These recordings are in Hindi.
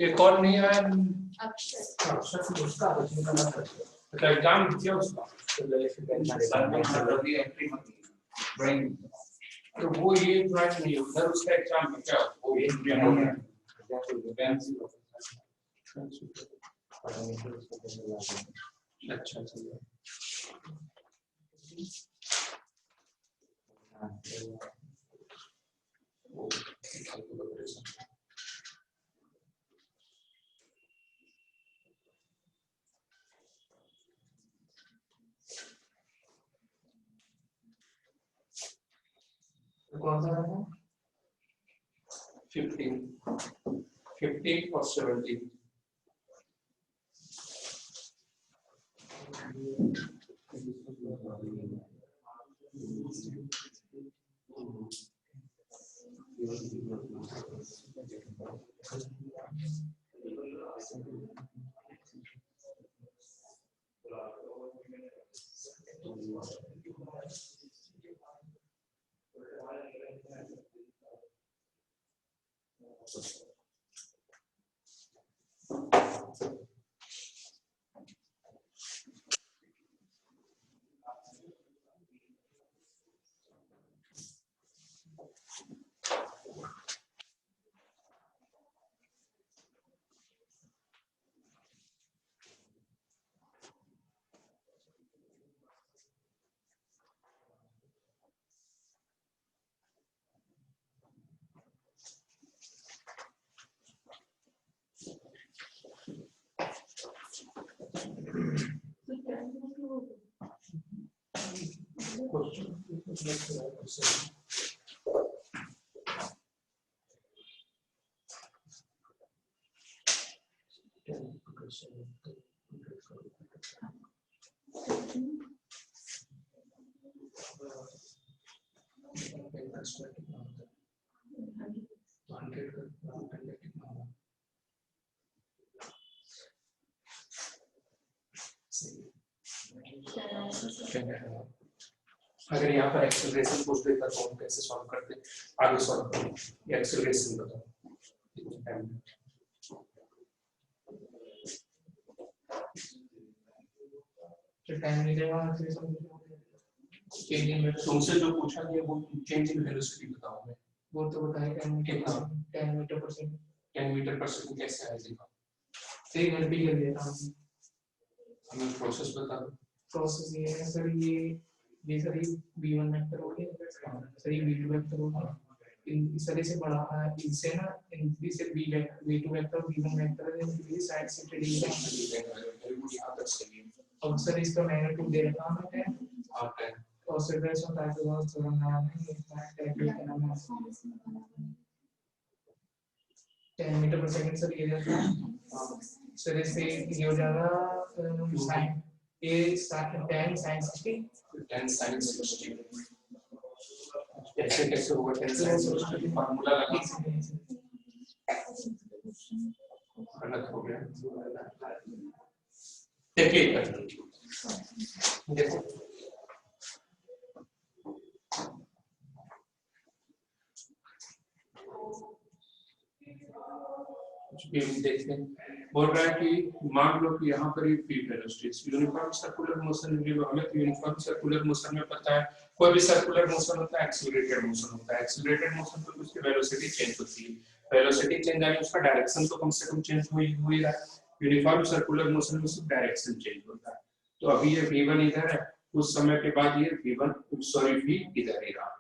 एक और नहीं आया अक्षर उसका मतलब एग्जाम दिया उसका तो वो ये ज्वाइन नहीं उधर उसका एग्जाम में क्या वो ये अच्छा चलिए कौन सा है 15 और 17 अगर यहाँ पर एक्सेलरेशन पूछ देता तो हम कैसे सॉल्व करते आगे सॉल्व करें एक्सेलरेशन बताओ टाइम मिलेगा तुमसे जो पूछा गया वो चेंज इन वेलोसिटी बताओ मैं वो तो बताएगा कितना 10 मीटर पर सेकंड 10 मीटर पर सेकंड कैसे आएगा सही गलती कर दिया था हमें प्रोसेस बता दो प्रोसेस ये है सर ये सर v1 वेक्टर हो गया सर ये v2 वेक्टर हो गया इस तरह से बढ़ा है इससे ना इनसे v2 वेक्टर और v1 वेक्टर है इनकी साइड से ट्रेडिंग यहां तक सही है अब सर इसका मैग्नीट्यूड दे रखा है मैंने और सर इसमें पाइथागोरस थ्योरम नाम है कैलकुलेट करना है 10 मीटर पर सेकंड सर ये जाता है सर इससे ये हो जाएगा साइन ये 10 sin 60 10 sin 60 ऐसे कैसे होगा 10 sin 60 फार्मूला लगा गलत हो गया देखिए देखो देखते हैं बोल रहा है कि मान लो कि यहाँ पर free velocity uniform circular motion हमें तो यूनिफॉर्म सर्कुलर मोशन में पता है कोई भी सर्कुलर मोशन होता है एक्सीलरेटेड मोशन होता है एक्सीलरेटेड मोशन तो उसकी वेलोसिटी चेंज होती है वेलोसिटी चेंज यानी उसका डायरेक्शन तो कम से कम चेंज हो ही रहा है यूनिफॉर्म सर्कुलर मोशन में सिर्फ डायरेक्शन चेंज होता है तो अभी ये v1 इधर है कुछ समय के बाद ये v इधर ही रहा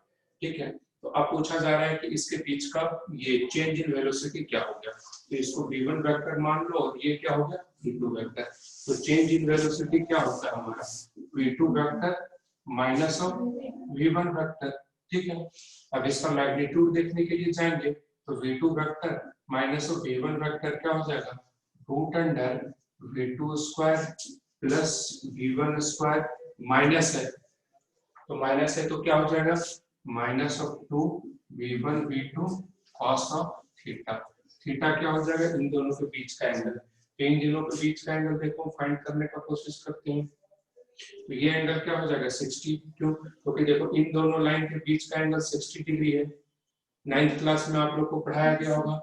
ठीक है तो अब पूछा जा रहा है कि इसके बीच का ये चेंज इन वेलोसिटी क्या हो गया तो इसको v1 वेक्टर मान लो और ये क्या हो गया v2 वेक्टर तो चेंज इन वेलोसिटी क्या होता है हमारा v2 vector minus of v1 vector ठीक है अब इसका मैग्नीट्यूड देखने के लिए जाएंगे तो v2 vector minus of v1 vector क्या हो जाएगा root under v2 square plus v1 square minus है तो क्या हो जाएगा minus of 2 v1 v2 cos of theta theta क्या हो जाएगा इन दोनों के बीच का एंगल तो इन दोनों के बीच का एंगल देखो फाइंड करने का कोशिश करते हैं तो ये एंगल क्या हो जाएगा 60 क्यों क्योंकि देखो इन दोनों लाइन के बीच का एंगल 60 डिग्री है 9th क्लास में आप लोग को पढ़ाया गया होगा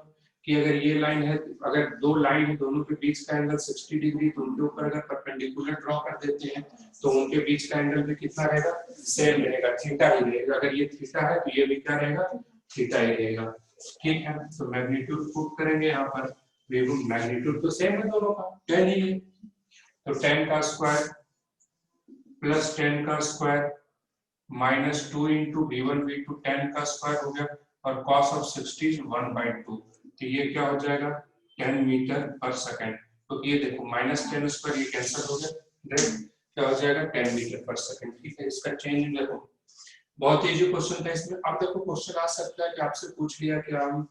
कि अगर ये लाइन है, अगर दो लाइन है दोनों के बीच का एंगल 60 डिग्री, तो उनके ऊपर अगर परपेंडिकुलर ड्रॉ कर देते हैं तो उनके बीच का एंगल भी कितना रहेगा, सेम रहेगा, थीटा ही रहेगा। अगर ये थीटा है तो ये भी क्या रहेगा, थीटा ही रहेगा। ठीक है, तो मैग्नीट्यूड पुट करेंगे यहाँ पर, मैग्नीट्यूड तो सेम है दोनों का, 10 ही है, तो 10 का स्क्वायर प्लस 10 का square minus 2 into v1 v2, 10 का स्क्वायर हो गया, और cos ऑफ 60 1/2, तो ये क्या हो जाएगा 10 मीटर पर सेकंड। तो ये देखो -10 स्क्वायर ये कैंसिल हो गया, राइट, क्या हो जाएगा 10 मीटर पर सेकंड। ठीक है, इसका चेंज देखो, बहुत इजी क्वेश्चन था इसमें। अब देखो क्वेश्चन आ सकता है कि आपसे पूछ लिया कि हम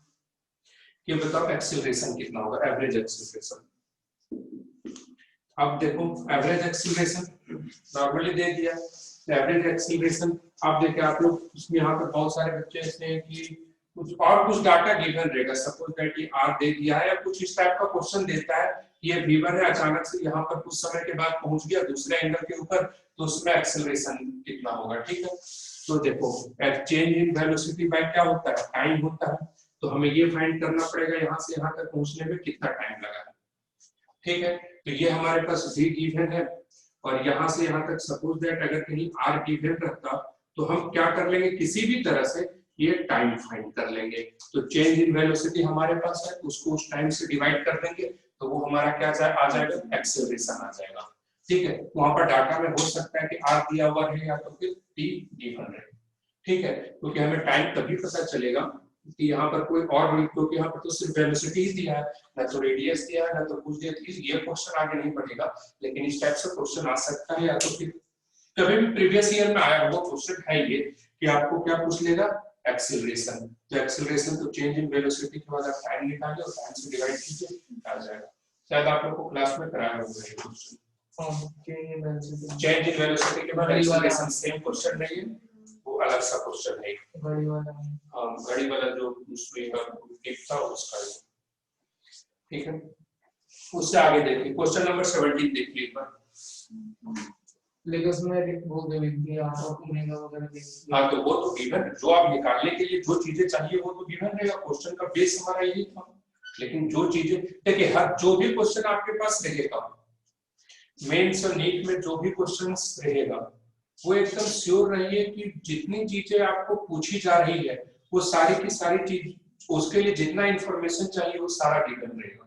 ये बताओ एक्सीलरेशन कितना होगा, एवरेज एक्सीलरेशन। अब देखो एवरेज एक्सीलरेशन नॉर्मली दे दिया, एवरेज एक्सीलरेशन आप देखिए, आप लोग इसमें यहाँ पे बहुत सारे बच्चे ऐसे हैं कि कुछ डाटा गिवन रहेगा, सपोज दैट ये आर दे दिया है या कुछ इस टाइप का क्वेश्चन देता है, ये v1 है, अचानक से यहाँ पर कुछ समय के बाद पहुंच गया दूसरे एंगल के ऊपर, तो उसमें एक्सीलरेशन कितना होगा। ठीक है, तो देखो चेंज इन वेलोसिटी बाय क्या होता है, टाइम होता है, तो हमें ये फाइंड करना पड़ेगा यहाँ से यहाँ तक पहुंचने में कितना टाइम लगा है। ठीक है, तो ये हमारे पास v गिवन है, और यहाँ से यहाँ तक सपोज दैट अगर कहीं r गिवन रहता तो हम क्या कर लेंगे, किसी भी तरह से ये टाइम फाइंड कर लेंगे। तो चेंज इन वेलोसिटी हमारे पास है, उसको उस टाइम से डिवाइड कर देंगे, तो वो हमारा क्या आ जाएगा, एक्सेलरेशन आ जाएगा। ठीक है, वहां पर डाटा में हो सकता है कि r दिया हुआ है या तो फिर t गिवन है। ठीक है, क्योंकि हमें टाइम तभी पता चलेगा कि यहाँ पर कोई और, क्योंकि यहाँ पर तो सिर्फ वेलोसिटी ही दिया है, ना तो रेडियस दिया है, ना तो कुछ दिया है, ये क्वेश्चन आगे नहीं बढ़ेगा, लेकिन इस टाइप से क्वेश्चन आ सकता है, या तो फिर कभी भी प्रीवियस ईयर में आया हुआ क्वेश्चन है ये कि आपको क्या पूछ लेगा, एक्सीलरेशन। तो एक्सीलरेशन तो चेंज इन वेलोसिटी के बाद आप टाइम निकालिए और टाइम से डिवाइड कीजिए, आ जाएगा। शायद आप लोग को क्लास में कराया होगा ये क्वेश्चन। चेंज इन वेलोसिटी के बाद एक्सीलरेशन सेम क्वेश्चन नहीं है, वो अलग सा क्वेश्चन है, घड़ी वाला। हाँ, घड़ी वाला जो सुई का टिप था उसका। ठीक है, उससे आगे देखिए क्वेश्चन नंबर 17 देखिए एक बार। लेकिन उसमें वो दिया ओमेगा वगैरह देखिए। हाँ, तो वो तो गिवन, जो आप निकालने के लिए जो चीजें चाहिए वो तो गिवन रहेगा, क्वेश्चन का बेस हमारा यही था। लेकिन जो चीजें देखिए, हर जो भी क्वेश्चन आपके पास रहेगा, मेंस और नीट में जो भी क्वेश्चंस रहेगा, वो एकदम श्योर रहिए कि जितनी चीजें आपको पूछी जा रही है वो सारी की सारी चीज, उसके लिए जितना इंफॉर्मेशन चाहिए वो सारा गिवन रहेगा।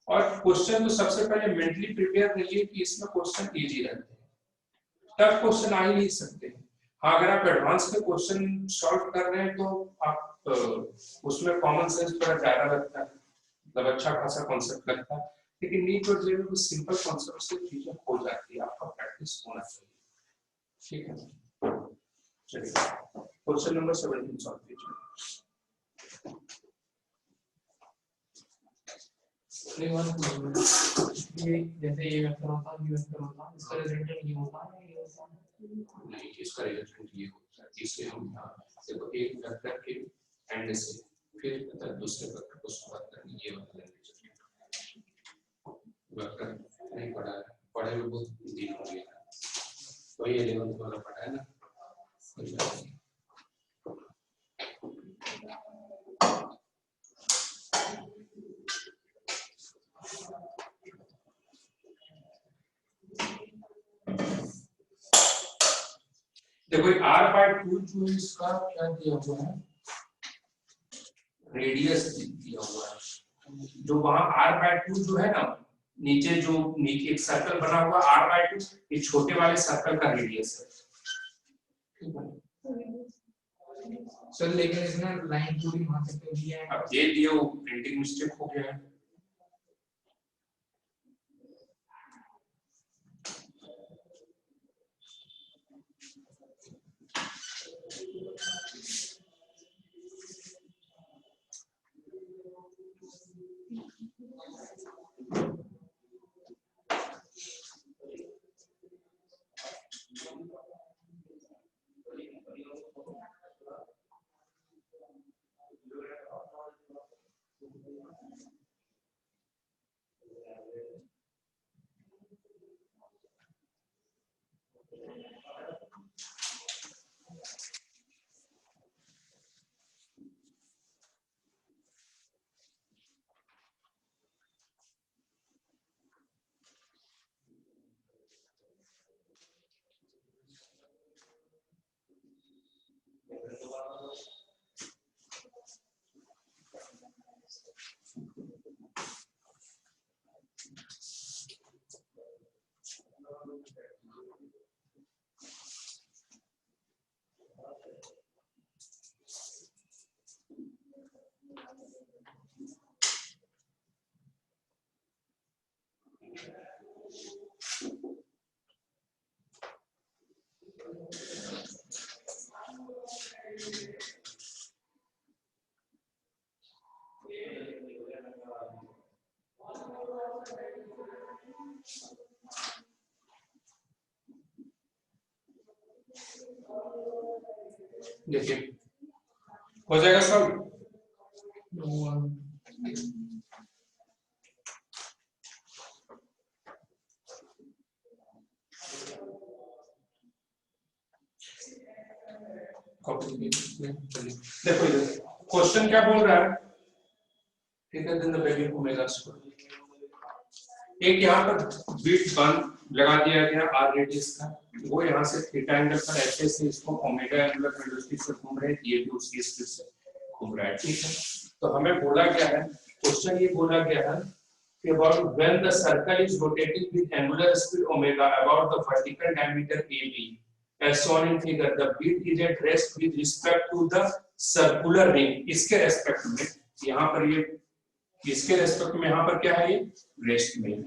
और क्वेश्चन तो सबसे पहले मेंटली प्रिपेयर रहिए कि इसमें क्वेश्चन इजी रहते हैं, टफ क्वेश्चन आ ही नहीं सकते। हाँ, अगर आप एडवांस में क्वेश्चन सॉल्व कर रहे हैं तो आप उसमें कॉमन सेंस थोड़ा ज्यादा लगता है, मतलब अच्छा खासा कॉन्सेप्ट लगता है, लेकिन नीट और जेईई में सिंपल कॉन्सेप्ट से चीजें हो जाती है, आपका प्रैक्टिस होना चाहिए। ठीक है, चलिए क्वेश्चन नंबर 17 सॉल्व कीजिए। ये जैसे ये वेक्टर होता है, ये वेक्टर होता है, इसका रिजल्टेंट ये होता है, ये होता है नहीं, इसका रिजल्टेंट ये होता है, इसलिए हम देखो एक वेक्टर के एंड से फिर दूसरे वेक्टर को सॉल्व करने ये वाला वेक्टर नहीं पढ़ा है, पढ़े में बहुत दिन हो गया, वही 11th वाला पढ़ा है ना। देखो r/2 जो इसका क्या दिया हुआ है, रेडियस दिया हुआ है, जो वहां r/2 जो है ना, नीचे जो नीचे एक सर्कल बना हुआ r/2, ये छोटे वाले सर्कल का रेडियस है। सर लेकिन इसमें लाइन पूरी वहां तक दिया है, अब दे दिया, वो प्रिंटिंग मिस्टेक हो गया है। देखिए हो जाएगा सॉल्व। देखो इधर क्वेश्चन क्या बोल रहा है, ठीक है, दिन वैल्यू ओमेगा स्क्वायर। एक यहाँ पर बीट बंद लगा दिया गया आर रेडियस का, वो यहाँ से थीटा एंगल पर ऐसे से इसको ओमेगा एंगुलर वेलोसिटी से घूम रहे हैं, ये भी उसी स्पीड से घूम रहा है, ठीक है। तो हमें बोला गया है, क्वेश्चन ये बोला गया है कि about when the circle is rotating with angular speed omega about the vertical diameter AB as shown in figure, the beat is at rest with respect to the circular ring। इसके रेस्पेक्ट में यहाँ पर ये, इसके रेस्पेक्ट में यहाँ पर क्या है, ये रेस्ट में,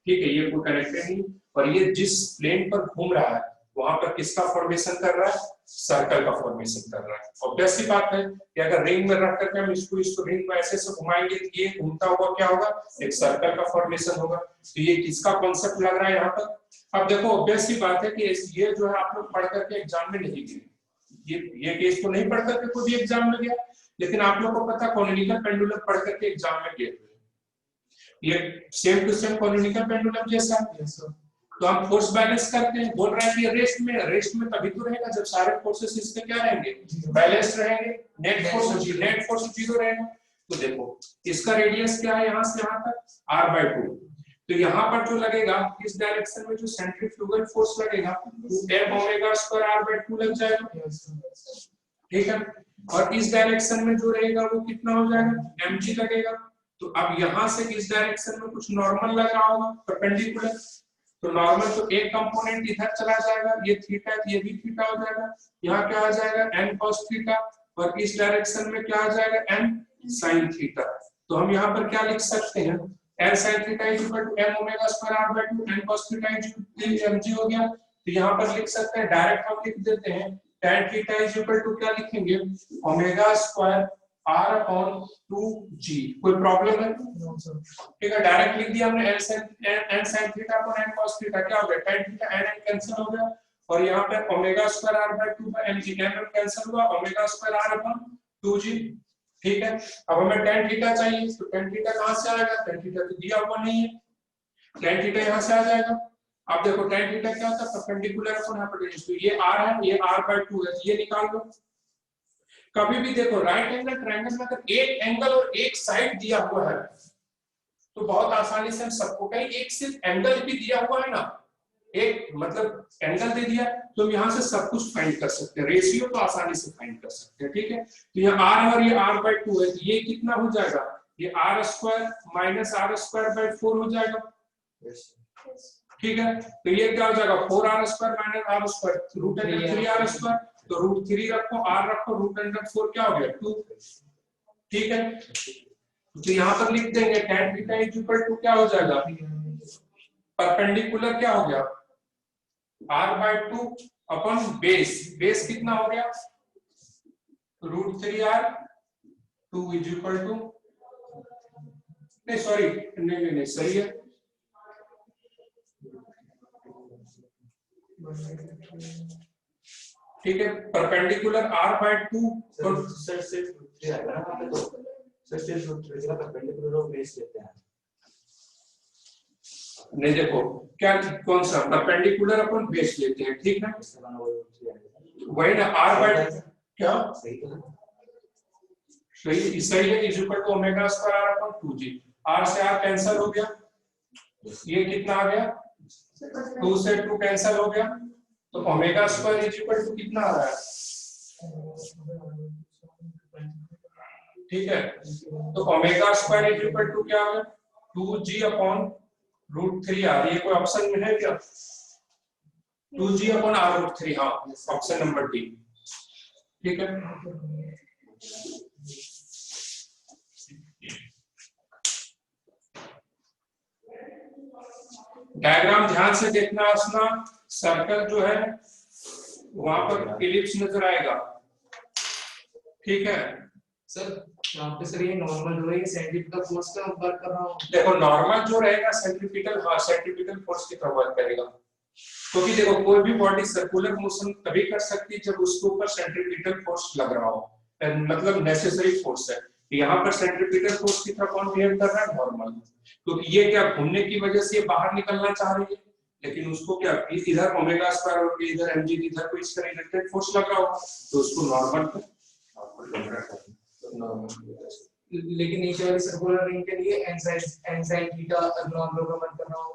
ठीक है, ये कोई कनेक्टेड नहीं। और ये जिस प्लेन पर घूम रहा है वहां पर किसका फॉर्मेशन कर रहा है, सर्कल का फॉर्मेशन कर रहा है। ऑब्वियस सी बात है कि अगर रिंग में रख करके हम इसको रिंग को ऐसे से घुमाएंगे तो ये घूमता हुआ क्या होगा, एक सर्कल का फॉर्मेशन होगा। तो ये किसका कॉन्सेप्ट लग रहा है यहाँ पर। अब देखो ऑब्वियस सी बात है कि ये जो है आप लोग पढ़ करके एग्जाम में नहीं गए, ये केस को नहीं पढ़ करके कोई भी एग्जाम में गया, लेकिन आप लोग को पता कॉनिकल पेंडुलम पढ़ करके एग्जाम में गए, ये same to same conical pendulum जैसा है। तो हम फोर्स बैलेंस करते हैं, बोल रहा है कि रेस्ट में तभी तो रहेगा जब सारे फोर्सेस इसमें क्या रहेंगे, बैलेंस रहेंगे, नेट फोर्स जीरो रहेगा। तो देखो इसका रेडियस क्या है यहाँ से यहाँ तक r/2, तो यहाँ पर जो लगेगा इस डायरेक्शन में जो सेंट्रीफ्यूगल फोर्स लगेगा m ओमेगा² r/2 लग जाएगा, ठीक है। और इस डायरेक्शन में जो रहेगा वो कितना हो जाएगा, mg लगेगा। तो अब यहाँ से इस डायरेक्शन में कुछ नॉर्मल लग रहा होगा परपेंडिकुलर, तो नॉर्मल तो एक कंपोनेंट इधर चला जाएगा, ये थीटा ये भी थीटा हो जाएगा, यहाँ क्या आ जाएगा n cos थीटा, और इस डायरेक्शन में क्या आ जाएगा n sin थीटा। तो हम यहाँ पर क्या लिख सकते हैं, n sin theta m ओमेगा² r/2, n cos theta mg हो गया। तो यहाँ पर लिख सकते हैं, डायरेक्ट हम लिख देते हैं tan थीटा क्या लिखेंगे, ओमेगा² r/2g। कोई प्रॉब्लम है, ठीक है, डायरेक्ट लिख दिया हमने n sin थीटा पर n cos थीटा, क्या हो गया tan थीटा n कैंसिल हो गया, और यहाँ पे ओमेगा² r/2 पर mg कैंसिल हुआ, ओमेगा² r/2g, ठीक है। अब हमें tan थीटा चाहिए, तो tan थीटा कहां से आएगा, tan थीटा तो दिया हुआ नहीं है, tan थीटा यहाँ से आ जाएगा। अब देखो tan थीटा क्या होता है, परपेंडिकुलर अपॉन हाइपोटेन्यूज, तो ये r है, ये r/2 है, ये निकाल लो। कभी भी देखो राइट एंगल ट्रायंगल में अगर एक एंगल और एक साइड दिया हुआ है तो बहुत आसानी से हम सबको, कहीं एक सिर्फ एंगल भी दिया हुआ है ना, एक मतलब एंगल दे दिया तो हम यहाँ से सब कुछ फाइंड कर सकते हैं, रेशियो तो आसानी से फाइंड कर सकते हैं, ठीक है। तो ये r है और ये r/2 है, तो ये कितना हो जाएगा, ये r² - r²/4 हो जाएगा, ठीक है। तो ये क्या हो जाएगा, 4r² - r², √3r², तो √3 रखो, r रखो, √4 क्या हो गया 2, ठीक है। तो यहाँ पर लिख देंगे tan थीटा क्या हो जाएगा, परपेंडिकुलर क्या हो गया r/2 अपन बेस कितना हो गया, √3r2 नहीं सॉरी नहीं सही है, ठीक है, परपेंडिकुलर r/2 और सर सिर्फ 3 आएगा ना, वहां पे तो सर सिर्फ 3 का परपेंडिकुलर और बेस लेते हैं। नहीं देखो क्या, कौन सा परपेंडिकुलर अपन बेस लेते हैं, ठीक है, वही ना r/2 क्या सही तो सही है, is equal to omega r/2g, r से r कैंसिल हो गया, ये कितना आ गया 2 से 2 कैंसिल हो गया, तो ओमेगा² इज इक्वल टू कितना आ रहा है, ठीक है। तो ओमेगा² इज इक्वल टू क्या होगा 2g/√3r, ये कोई ऑप्शन में है क्या, 2g/r√3, हाँ ऑप्शन नंबर डी, ठीक है। डायग्राम ध्यान से देखना असना, सर्कल जो है वहां पर इलिप्स नजर आएगा, ठीक है। सर यहाँ पे सर ये नॉर्मल जो है ये सेंटीमीटर फोर्स का वर्क कर रहा हूँ। देखो नॉर्मल जो रहेगा सेंट्रीपिटल, हाँ सेंट्रीपिटल फोर्स की तरह वर्क करेगा, क्योंकि देखो कोई भी बॉडी सर्कुलर मोशन तभी कर सकती है जब उसके ऊपर सेंट्रीपिटल फोर्स लग रहा हो, मतलब नेसेसरी फोर्स है। यहाँ पर सेंट्रीपिटल फोर्स की तरह कौन बिहेव कर रहा है? नॉर्मल, क्योंकि ये क्या घूमने की वजह से ये बाहर निकलना चाह रही है, लेकिन उसको क्या इधर ओमेगा स्क्वायर और इधर mg इधर कोई इसका रिलेटेड फोर्स लग रहा होगा, तो उसको नॉर्मल लेकिन नीचे वाली सर्कुलर रिंग के लिए एंजाइम थीटा नॉर्मल का वर्क कर रहा हूँ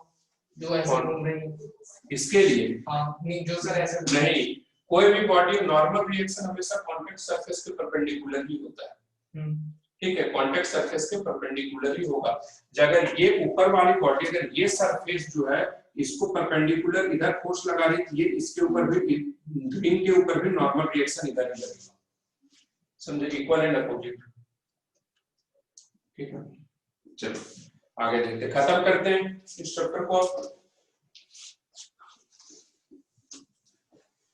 जो ऐसे घूम रही है इसके लिए। हाँ नहीं जो सर ऐसे नहीं, कोई भी बॉडी नॉर्मल रिएक्शन हमेशा कॉन्टैक्ट सरफेस के परपेंडिकुलर ही होता है, ठीक है, कॉन्टैक्ट सरफेस के परपेंडिकुलर ही होगा। अगर ये ऊपर वाली बॉडी अगर ये सरफेस जो है इसको परपेंडिकुलर इधर फोर्स लगा रही थी, ये इसके ऊपर भी रिंग के ऊपर भी नॉर्मल रिएक्शन इधर ही लगेगा, समझे, इक्वल एंड अपोजिट, ठीक है। चलो आगे देखते, खत्म करते हैं इस चैप्टर को।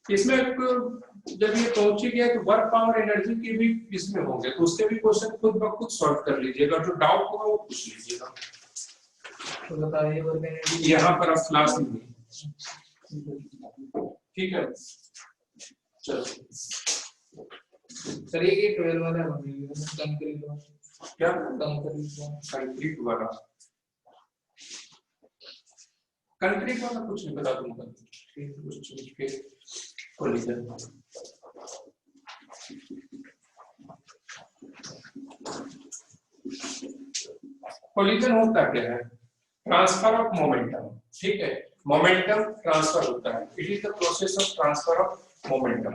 इसमें जब ये पहुंची गया तो वर्क पावर एनर्जी की भी इसमें होंगे, तो उसके भी क्वेश्चन खुद ब खुद सॉल्व कर लीजिएगा, जो डाउट होगा वो पूछ लीजिएगा। तो बताइए वर्क एनर्जी यहाँ पर आप क्लास में, ठीक है। चलो सर ये 12 वाला बनेगा कंक्रीट वाला, क्या कंक्रीट वाला, कंक्रीट वाला कुछ नहीं बता दूंगा, कोलिजन कोलिजन होता क्या है? ट्रांसफर ऑफ मोमेंटम, ठीक है, मोमेंटम ट्रांसफर होता है, it is the process of transfer of momentum.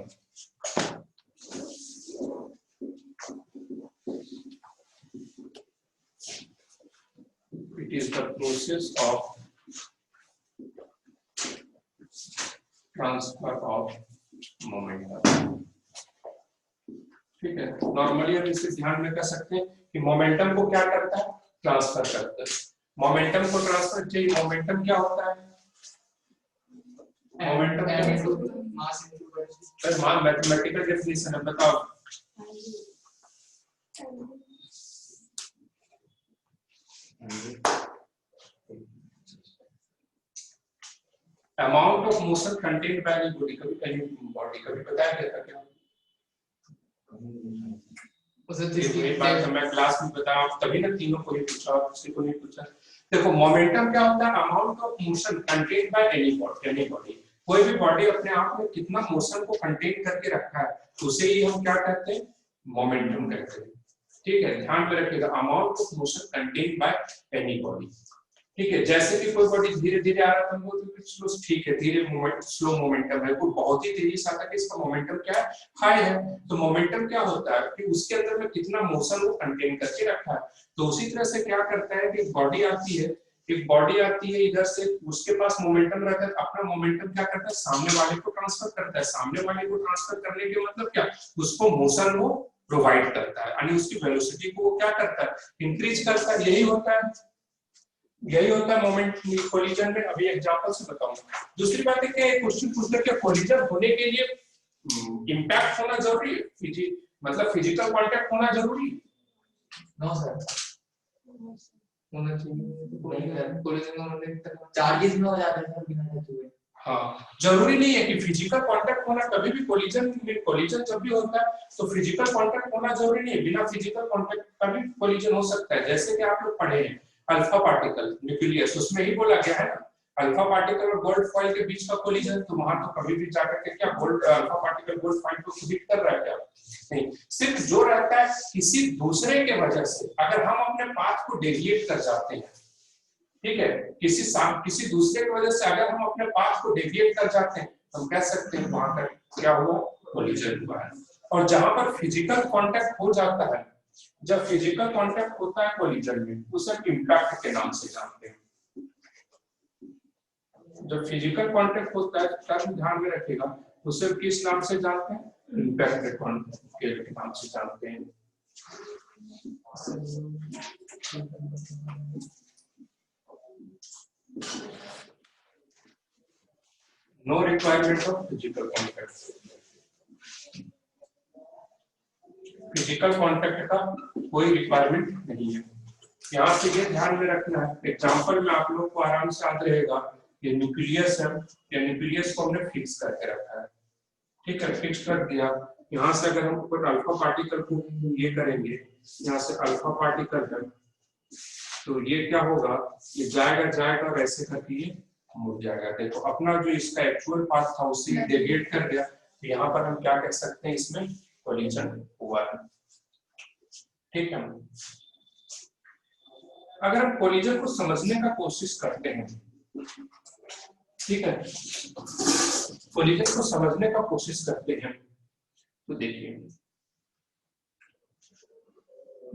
It is the process of transfer of momentum, ठीक है। नॉर्मली हम इसे ध्यान में कर सकते हैं कि मोमेंटम को क्या करता है? ट्रांसफर करता है। मोमेंटम को ट्रांसफर चाहिए, मोमेंटम क्या होता है? मोमेंटम मास सर मान मैथमेटिकल डेफिनेशन है, बताओ। Amount of motion contained by any body, कभी बताया गया था क्या? एक बार तो मैं क्लास में बताया, तभी ना तीनों को ही पूछा और किसी को नहीं पूछा। देखो मोमेंटम क्या होता है? Amount of motion contained by any body, कोई भी बॉडी अपने आप में कितना मोशन को कंटेन करके रखा है उसे ही हम क्या कहते हैं? मोमेंटम कहते हैं, ठीक है। ध्यान में रखिएगा, amount of motion contained by any body, ठीक है। जैसे कि कोई बॉडी धीरे धीरे आ रहा है, वो स्लो, ठीक है, धीरे मोमेंट स्लो मोमेंटम है, कोई बहुत ही तेजी से आता है, इसका मोमेंटम क्या है? हाई है। तो मोमेंटम क्या होता है कि उसके अंदर में कितना मोशन वो कंटेन करके रखा है। तो उसी तरह से क्या करता है कि बॉडी आती है, एक बॉडी आती है इधर से, उसके पास मोमेंटम रहता है, अपना मोमेंटम क्या करता है? सामने वाले को ट्रांसफर करता है। सामने वाले को ट्रांसफर करने के मतलब क्या? उसको मोशन वो प्रोवाइड करता है, यानी उसकी वेलोसिटी को वो क्या करता है? इंक्रीज करता है। यही होता है मोमेंट कोलिजन में। अभी एग्जांपल से बताऊंगा। दूसरी बात है कि क्वेश्चन पूछते हैं कोलिजन होने के लिए इंपैक्ट होना जरूरी है, मतलब फिजिकल कांटेक्ट होना जरूरी है? नो सर, होना चाहिए, कोलिजन होने तक चार्जेस में हो जाते हैं बिना टच हुए। हाँ, जरूरी नहीं है कि फिजिकल कांटेक्ट होना, कभी भी कोलिजन जब भी होता है तो फिजिकल कांटेक्ट होना जरूरी नहीं है, बिना फिजिकल कांटेक्ट का भी कोलिजन हो सकता है। जैसे कि आप लोग पढ़े हैं अल्फा पार्टिकल न्यूक्लियस, उसमें ही बोला गया है ना, अल्फा पार्टिकल और गोल्ड फॉइल के बीच का कोलिजन। तो वहां तो कभी भी जाकर के क्या gold alpha particle gold foil को हिट कर रहा है क्या? नहीं, सिर्फ जो रहता है किसी दूसरे के वजह से, अगर हम अपने पाथ को डेविएट कर जाते हैं, ठीक है, किसी दूसरे की वजह से अगर हम अपने पाथ को डेविएट कर जाते हैं, हम कह सकते हैं वहां पर क्या हुआ? कोलिजन हुआ है। और जहां पर फिजिकल कांटेक्ट हो जाता है, जब फिजिकल कांटेक्ट होता है कोलिजन में, उसे इंपैक्ट के नाम से जानते हैं। जब फिजिकल कांटेक्ट होता है तब ध्यान में रखिएगा, उसे किस नाम से जानते हैं? इंपैक्ट के नाम से जानते हैं। No requirement of physical contact. Physical contact का कोई रिक्वायरमेंट नहीं है। यहाँ से ये ध्यान में रखना है, एग्जाम्पल में आप लोग को आराम से याद रहेगा, ये न्यूक्लियस है, ये न्यूक्लियस को हमने फिक्स करके रखा है, ठीक है, फिक्स कर दिया। यहाँ से अगर हम कोई अल्फा पार्टिकल को ये करेंगे, यहाँ से अल्फा पार्टिकल है, तो ये क्या होगा, ये जाएगा जाएगा और ऐसे करके ये मुड़ जाएगा। देखो अपना जो इसका एक्चुअल पाथ था उससे डेविएट कर गया, तो यहाँ पर हम क्या कह सकते हैं, इसमें कोलिजन हुआ है, ठीक है। अगर हम कोलिजन को समझने का कोशिश करते हैं, ठीक है, कोलिजन को समझने का कोशिश करते हैं, तो देखिए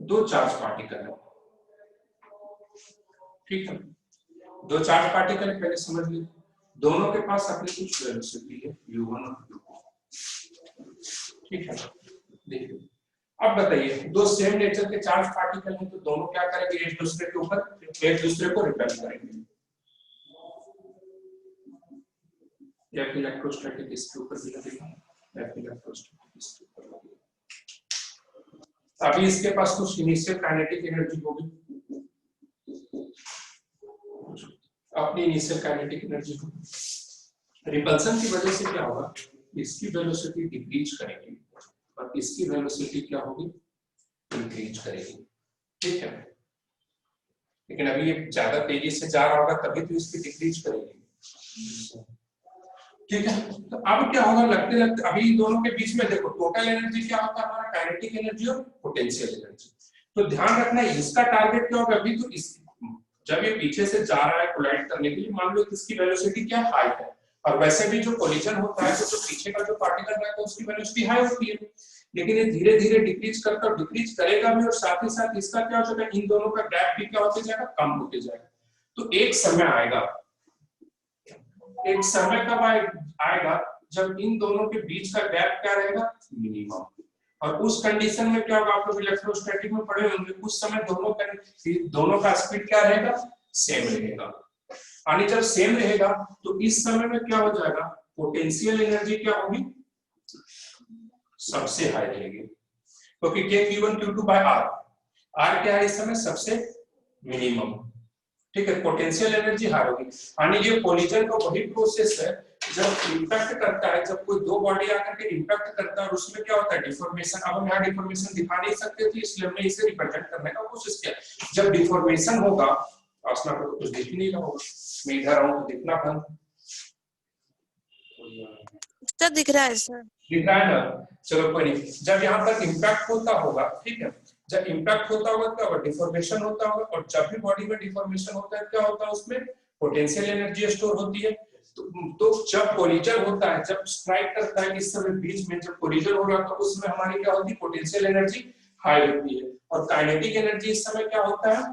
दो चार्ज पार्टिकल है, ठीक है, दो चार्ज पार्टिकल है, पहले समझ लीजिए। दोनों के पास अपनी कुछ वेलोसिटी है u1 और u2, ठीक है। देखिए अब बताइए, दो सेम नेचर के चार्ज पार्टिकल हैं, तो दोनों क्या करेंगे, एक दूसरे के ऊपर एक दूसरे को रिपेल करेंगे। या इलेक्ट्रोस्टैटिक इसके ऊपर भी लगेगा, या इलेक्ट्रोस्टैटिक इसके ऊपर लगेगा। अभी इसके पास कुछ इनिशियल काइनेटिक एनर्जी होगी, अपनी इनिशियल काइनेटिक एनर्जी होगी। रिपल्सन की वजह से क्या होगा, इसकी वेलोसिटी डिक्रीज करेगी और इसकी वेलोसिटी क्या होगी, इंक्रीज करेगी, ठीक है। लेकिन अभी ये ज्यादा तेजी से जा रहा होगा तभी तो इसकी डिक्रीज करेगी, ठीक है। तो अब क्या होगा, लगते लगते अभी इन दोनों के बीच में देखो टोटल एनर्जी क्या होता है हमारा, काइनेटिक एनर्जी और पोटेंशियल एनर्जी। तो ध्यान रखना इसका टारगेट क्या होगा, अभी तो इस जब ये पीछे से जा रहा है कोलाइड करने के लिए, मान लो इसकी वेलोसिटी क्या हाई है, और वैसे भी जो कोलिजन होता है तो जो पीछे का जो पार्टिकल रहता है उसकी वेलोसिटी हाई होती है, लेकिन ये धीरे धीरे डिक्रीज करता और डिक्रीज करेगा भी, और साथ ही साथ इसका क्या हो जाएगा, इन दोनों का गैप भी क्या होते जाएगा, कम होते जाएगा। तो एक समय आएगा, एक समय कब आएगा जब इन दोनों के बीच का गैप क्या रहेगा, मिनिमम। और उस कंडीशन में क्या होगा, आप लोग इलेक्ट्रोस्टैटिक में पढ़े होंगे, उस समय दोनों का स्पीड क्या रहेगा, सेम रहेगा। यानी जब सेम रहेगा तो इस समय में क्या हो जाएगा, पोटेंशियल एनर्जी क्या होगी, सबसे हाई रहेगी, क्योंकि k q1 q2 by r क्या है इस समय, सबसे मिनिमम, ठीक है। पोटेंशियल एनर्जी हाई होगी, यानी ये कोलिजन का वही प्रोसेस है, जब इंपैक्ट करता है, जब कोई दो बॉडी आकर के इंपैक्ट करता है और उसमें क्या होता है, डिफॉर्मेशन। अब हम यहाँ डिफॉर्मेशन दिखा नहीं सकते थे, इसलिए हमने इसे रिप्रेजेंट करने का कोशिश किया। जब डिफॉर्मेशन होगा, आसमान को तो कुछ दिख नहीं रहा होगा, मैं इधर आऊं तो दिखना बंद, सर दिख रहा है सर, दिख रहा है ना, चलो कोई नहीं। जब यहाँ पर इंपैक्ट होता होगा, ठीक है, जब इंपैक्ट होता होगा क्या होगा, डिफॉर्मेशन होता होगा, और जब भी बॉडी में डिफॉर्मेशन होता है क्या होता है, उसमें पोटेंशियल एनर्जी स्टोर होती है। तो जब कोलिजन होता है, जब स्ट्राइक करता है इस समय बीच में, जब कोलिजन हो रहा है तो उसमें हमारी क्या होती है, पोटेंशियल एनर्जी हाई होती है, और काइनेटिक एनर्जी इस समय क्या होता है,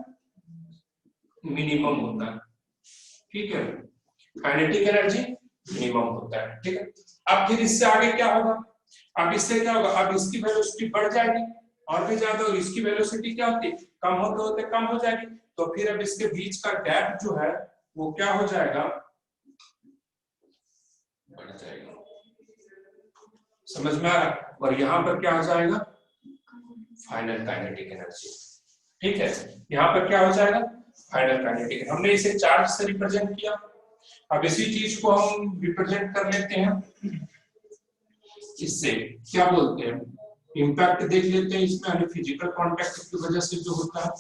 मिनिमम होता है, ठीक है। काइनेटिक एनर्जी मिनिमम होता है, ठीक है। अब फिर इससे आगे क्या होगा, अब इससे क्या होगा, अब इसकी वेलोसिटी बढ़ जाएगी और भी ज्यादा, और इसकी वेलोसिटी क्या होती है, कम होते होते कम हो जाएगी। तो फिर अब इसके बीच का गैप जो है वो क्या हो जाएगा, बढ़ जाएगा, समझ में आ रहा है। और यहाँ पर क्या हो जाएगा, फाइनल काइनेटिक एनर्जी, ठीक है। यहाँ पर क्या हो जाएगा, फाइनल काइनेटिक। हमने इसे चार्ज से रिप्रेजेंट किया, अब इसी चीज को हम रिप्रेजेंट कर लेते हैं इससे, क्या बोलते हैं, इम्पैक्ट देख लेते हैं इसमें, यानी फिजिकल कांटेक्ट की वजह से जो होता है।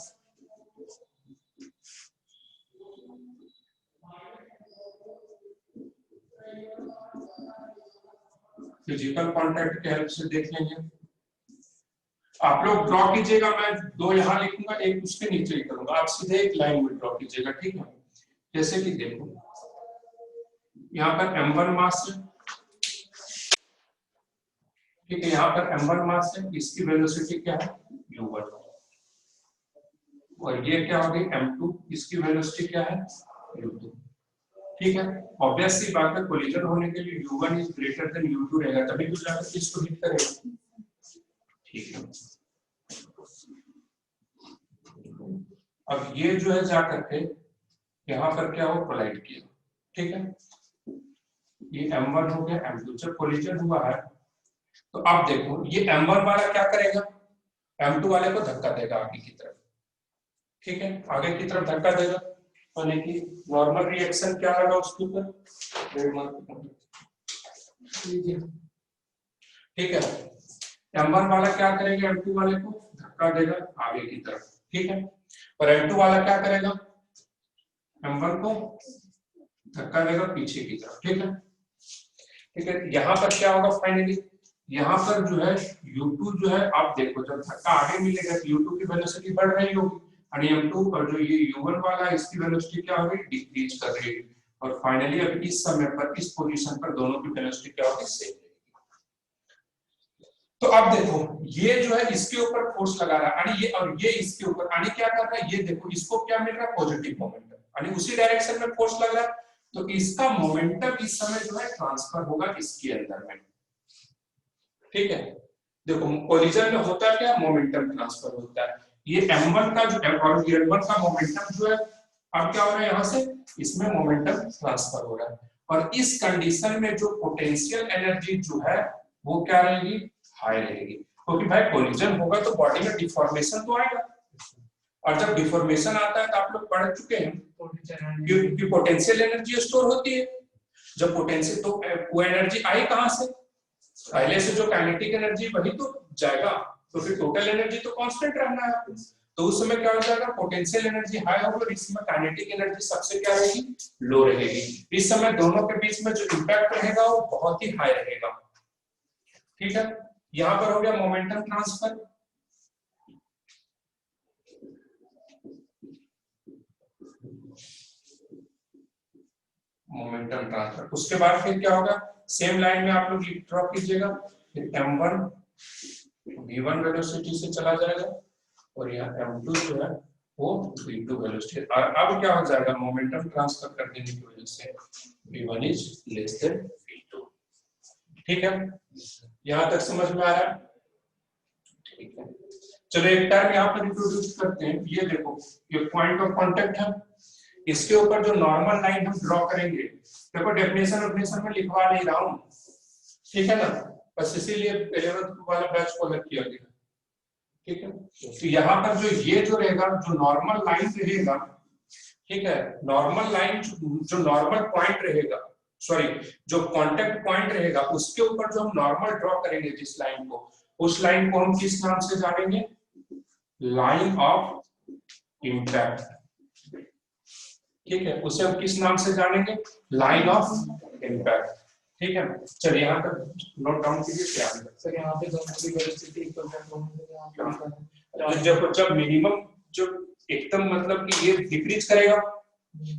फिजिकल कांटेक्ट के हेल्प से देख लेंगे। आप लोग ड्रॉ कीजिएगा, मैं दो यहाँ लिखूंगा, एक उसके नीचे ही करूंगा, आप सीधे एक लाइन में ड्रॉ कीजिएगा, ठीक है। जैसे कि देखो यहाँ पर m1 मास है, ठीक है, यहाँ पर m1 मास है, इसकी वेलोसिटी क्या है, u1, और ये क्या हो गई m2, इसकी वेलोसिटी क्या है, u2, ठीक है। ऑब्वियस सी बात है, कोलिजन होने के लिए u1 is greater than u2 रहेगा, तभी तो जाकर इसको हिट करेगा, ठीक है। अब ये जो है जाकर के यहाँ पर क्या हो, कोलाइड किया, ठीक है। ये M1 हो गया, M2 जब कोलिजन हुआ है तो अब देखो ये M1 वाला क्या करेगा, M2 वाले को धक्का देगा आगे की तरफ, ठीक है, आगे की तरफ धक्का देगा, यानी कि नॉर्मल रिएक्शन क्या होगा उसके ऊपर, ठीक है। M1 वाला क्या करेगा, M2 वाले को धक्का देगा आगे की तरफ, ठीक है, और M2 वाला क्या करेगा, M1 को धक्का देगा पीछे की तरफ, ठीक है, ठीक है। यहाँ पर क्या होगा फाइनली, यहाँ पर जो है U2 जो है, आप देखो जब धक्का आगे मिलेगा तो U2 की वेलोसिटी बढ़ रही होगी, और M2 और जो ये U1 वाला है इसकी वेलोसिटी क्या होगी, डिक्रीज कर रही है, और फाइनली अब इस समय पर इस पोजीशन पर दोनों की वेलोसिटी क्या होगी, सेम रहेगी। तो अब देखो ये जो है इसके ऊपर फोर्स लगा रहा है, यानी ये और ये इसके ऊपर, यानी क्या कर रहा है, ये देखो इसको क्या मिल रहा है, पॉजिटिव मोमेंटम, यानी उसी डायरेक्शन में फोर्स लग रहा है, तो इसका मोमेंटम इस समय जो है ट्रांसफर होगा इसके अंदर में, ठीक है। देखो कोलिजन में होता है क्या, मोमेंटम ट्रांसफर होता है, ये M1 का जो और M1 का मोमेंटम जो है अब क्या हो रहा है, यहाँ से इसमें मोमेंटम ट्रांसफर हो रहा है, और इस कंडीशन में जो पोटेंशियल एनर्जी जो है वो क्या रहेगी, हाई रहेगी, क्योंकि भाई कोलिजन होगा तो बॉडी में डिफॉर्मेशन तो आएगा, और जब डिफॉर्मेशन आता है तो आप लोग पढ़ चुके हैं कि पोटेंशियल एनर्जी स्टोर होती है, जब पोटेंशियल तो वो एनर्जी आई कहां से, पहले से जो काइनेटिक एनर्जी वही तो जाएगा, तो फिर टोटल एनर्जी तो कांस्टेंट रहना है, तो उस समय क्या हो जाएगा, पोटेंशियल एनर्जी हाई होगी और इस समय काइनेटिक एनर्जी सबसे क्या रहेगी, लो रहेगी, इस समय दोनों के बीच में जो इंपैक्ट रहेगा वो बहुत ही हाई रहेगा, ठीक है। यहां पर हो गया मोमेंटम ट्रांसफर, मोमेंटम ट्रांसफर, उसके बाद फिर क्या होगा, सेम लाइन में आप लोग ड्रॉ कीजिएगा, फिर M1 V1 वेलोसिटी से चला जाएगा, और यहाँ M2 जो है वो V2 वेलोसिटी, और अब क्या हो जाएगा, मोमेंटम ट्रांसफर कर देने की वजह से V1 is less than V2, ठीक है, यहां तक समझ में आ रहा है, ठीक है। चलो एक टर्म यहाँ पर इंट्रोड्यूस करते हैं, ये देखो ये पॉइंट ऑफ कांटेक्ट है, इसके ऊपर जो नॉर्मल लाइन हम ड्रॉ करेंगे, देखो डेफिनेशन में लिखवा नहीं रहा हूं, ठीक है ना, बस इसीलिए 11th वाला बैच को अलग किया गया, ठीक है। तो यहाँ पर जो ये जो रहेगा, जो नॉर्मल लाइन रहेगा, ठीक है, नॉर्मल लाइन जो नॉर्मल पॉइंट रहेगा, सॉरी जो कांटेक्ट पॉइंट रहेगा उसके ऊपर जो हम नॉर्मल ड्रॉ करेंगे जिस लाइन को, उस लाइन को हम किस नाम से जानेंगे, लाइन ऑफ इंपैक्ट, ठीक है, उसे हम किस नाम से जानेंगे, लाइन ऑफ इंपैक्ट, ठीक है। चलिए यहाँ तक नोट डाउन कीजिए, क्या सर यहाँ पे दोनों की वेलोसिटी इक्वल है, जब मिनिमम जो एकदम मतलब कि ये डिक्रीज करेगा,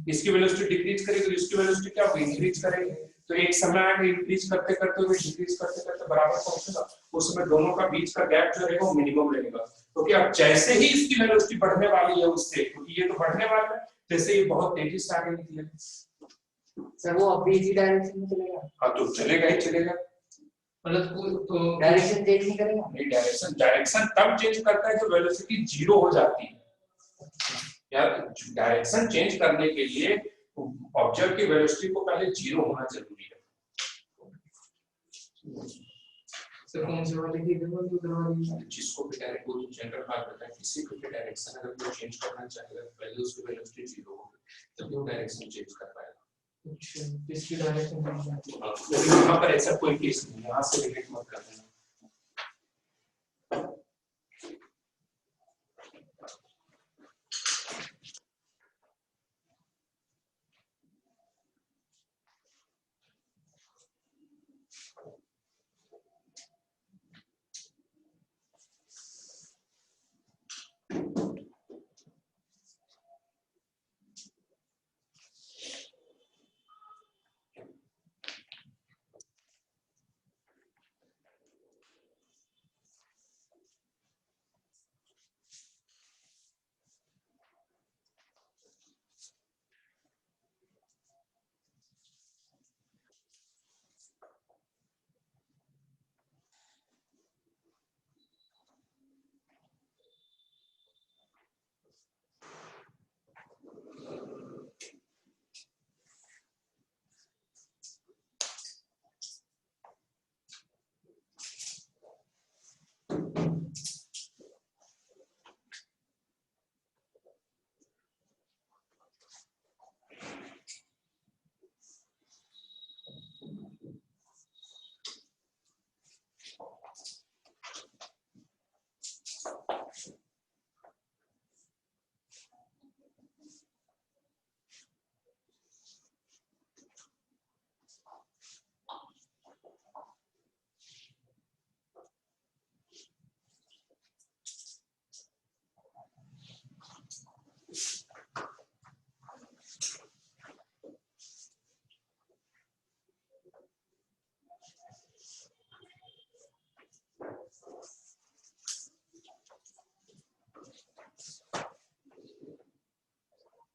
इसकी वेलोसिटी डिक्रीज करेगी तो इसकी वेलोसिटी क्या होगी, इंक्रीज करेगी, तो एक समय आएगा इंक्रीज करते करते हुए डिक्रीज करते करते बराबर पहुंचेगा, उस समय दोनों का बीच का गैप जो रहेगा वो मिनिमम रहेगा, क्योंकि अब जैसे ही इसकी वेलोसिटी बढ़ने वाली है उससे, क्योंकि ये तो बढ़ने वाला है, जैसे ये बहुत तेजी से आगे निकलेगा, सर वो अभी इसी डायरेक्शन में चलेगा, हाँ तो चलेगा ही चलेगा, मतलब तो डायरेक्शन चेंज नहीं करेगा, नहीं डायरेक्शन तब चेंज करता है जब वेलोसिटी जीरो हो जाती है, यार डायरेक्शन चेंज करने के लिए ऑब्जेक्ट की वेलोसिटी को पहले जीरो होना जरूरी है, सर कौन से वाले की जरूरत उधर वाली, जिसको भी डायरेक्ट वो जनरल बात होता है, किसी को भी डायरेक्शन अगर वो चेंज करना चाहेगा पहले उसकी वेलोसिटी जीरो होगी तभी वो डायरेक्शन चेंज कर पाएगा, अच्छा इसकी डायरेक्शन लेकिन यहाँ पर ऐसा कोई केस नहीं, यहाँ से रिलेट मत कर देना,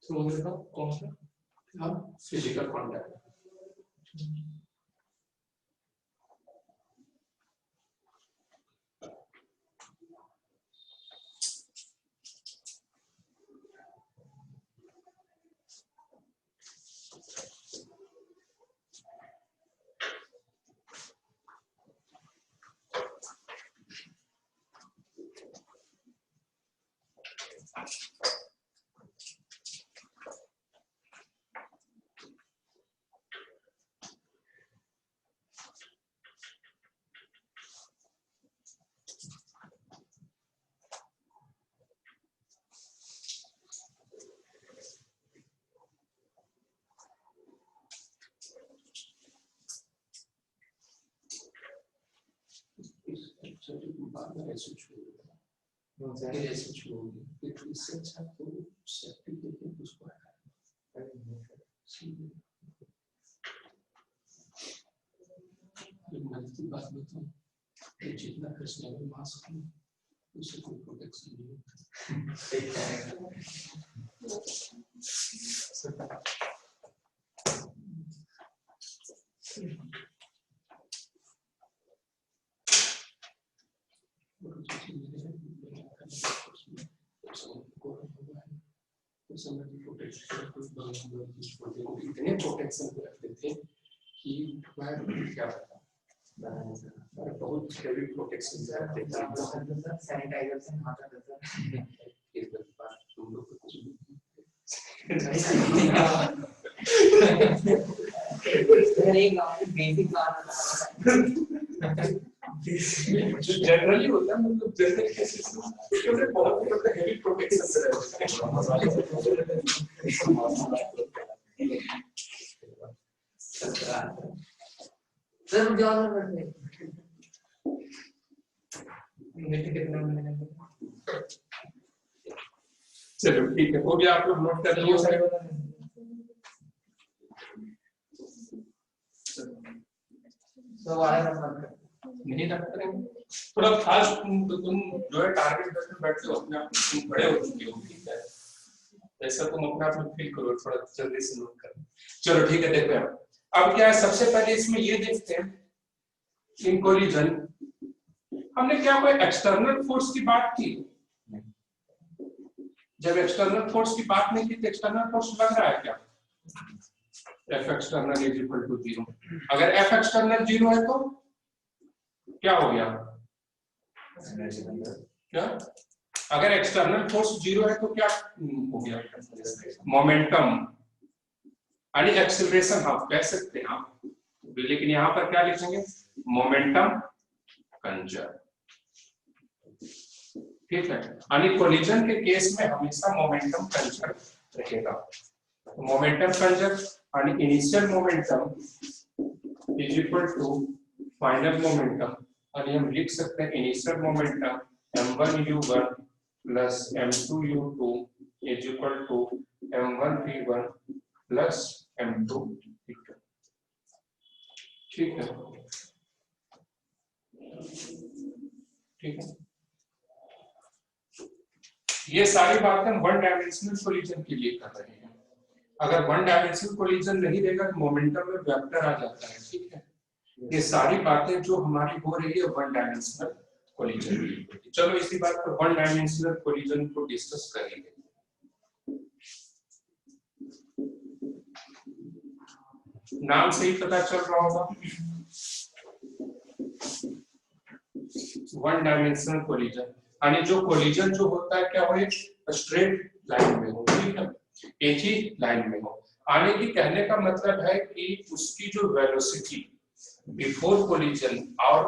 समझ रहे हो कौन सा? हाँ, फिजिकल कॉन्टैक्ट। ऐसे छोड़ोगे फिर इससे अच्छा तो सर्टिफिकेट उसको मल्टी बात बताऊं कि जितना पर्सनल मास्क है उससे कोई प्रोटेक्शन नहीं इतने प्रोटेक्शन रखते थे कि क्या बता बहुत हेवी प्रोटेक्शन रखते थे सैनिटाइजर से हाथ धोता तुम लोग को कुछ बेसिक जो जनरली होता है मतलब जनरल केसेस में बहुत हेवी प्रोटेक्शन से सर ज्यादा बढ़ते मिनट कितना मिनट चलो ठीक है हो गया आप लोग नोट कर वो सारे लियो बता तो वाला नंबर नहीं रख करेंगे थोड़ा खास तुम जो है टारगेट पर बैठते हो अपने आप तुम बड़े हो चुके हो ठीक है ऐसा तुम अपने आप में फील करो थोड़ा जल्दी से नोट करो चलो ठीक है देखो अब क्या है सबसे पहले इसमें ये देखते हैं इन कोलिजन हमने क्या कोई एक्सटर्नल फोर्स की बात की जब एक्सटर्नल फोर्स की बात नहीं की तो एक्सटर्नल फोर्स लग रहा है क्या F external is equal to 0 अगर F external 0 है तो क्या हो गया क्या अगर एक्सटर्नल फोर्स 0 है तो क्या हो गया मोमेंटम यानी एक्सेलरेशन आप कह सकते हैं आप लेकिन यहां पर क्या लिखेंगे मोमेंटम कंजर्व ठीक है यानी कोलिजन के केस में हमेशा मोमेंटम कंजर्व रहेगा momentum conserve and initial momentum is equal to final momentum और हम लिख सकते हैं initial momentum m1u1 plus m2u2 is equal to m1v1 plus m2 ठीक है ठीक है ये सारी बातें हम वन डायमेंशनल कोलिजन के लिए कर रहे हैं अगर वन डायमेंशनल कोलिजन नहीं रहेगा तो मोमेंटम में वेक्टर आ जाता है ठीक है ये सारी बातें जो हमारी हो रही है वन डायमेंशनल कोलिजन चलो इसी बात पर वन डायमेंशनल कोलिजन को डिस्कस करेंगे नाम से ही पता चल रहा होगा वन डायमेंशनल कोलिजन यानी जो कोलिजन जो होता है क्या हो स्ट्रेट लाइन में हो ठीक है एक ही लाइन में हो आने की कहने का मतलब है कि उसकी जो वेलोसिटी बिफोर कोलिजन और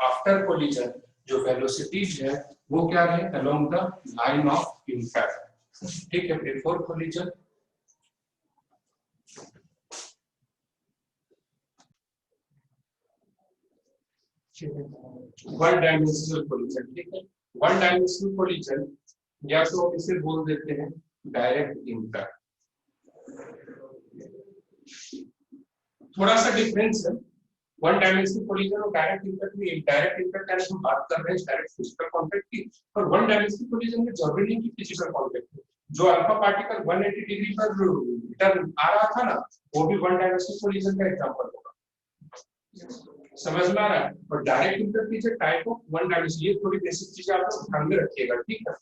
आफ्टर कोलिजन जो वेलोसिटीज है वो क्या है along the line of impact ठीक है before collision one dimensional collision ठीक है वन डायमेंशनल कोलिजन या तो हम इसे बोल देते हैं डायरेक्ट इंपैक्ट थोड़ा सा डिफरेंस है वन डायमेंशनल कोलिजन और डायरेक्ट इंपैक्ट में डायरेक्ट इंपैक्ट यानी हम बात कर रहे हैं डायरेक्ट फिजिकल कांटेक्ट की और वन डायमेंशनल कोलिजन में जरूरी नहीं कि फिजिकल कांटेक्ट हो जो अल्फा पार्टिकल 180 डिग्री पर रिटर्न आ रहा था ना, वो भी वन डायमेंशनल कोलिजन का एग्जांपल होगा। समझ में आ रहा है? और डायरेक्ट इंपैक्ट की टाइप ऑफ वन डायमेंशनल, ये थोड़ी बेसिक चीजें आप लोग ध्यान में रखिएगा, ठीक है?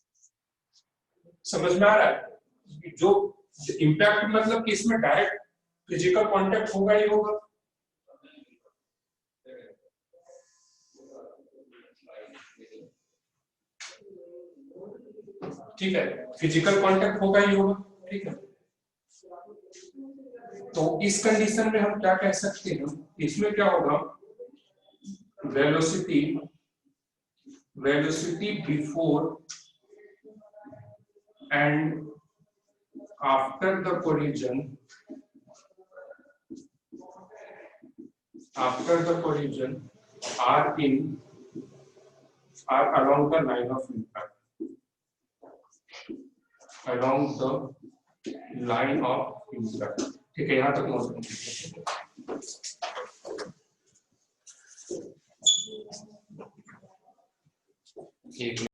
समझ में आ रहा है? जो इंपैक्ट मतलब कि इसमें डायरेक्ट फिजिकल कांटेक्ट होगा ही होगा। ठीक है, फिजिकल कांटेक्ट होगा ही होगा, ठीक है? तो इस कंडीशन में हम क्या कह सकते हैं, इसमें क्या होगा, velocity before and after the collision are along the line of impact, ठीक है? यहाँ तक मौजूद एक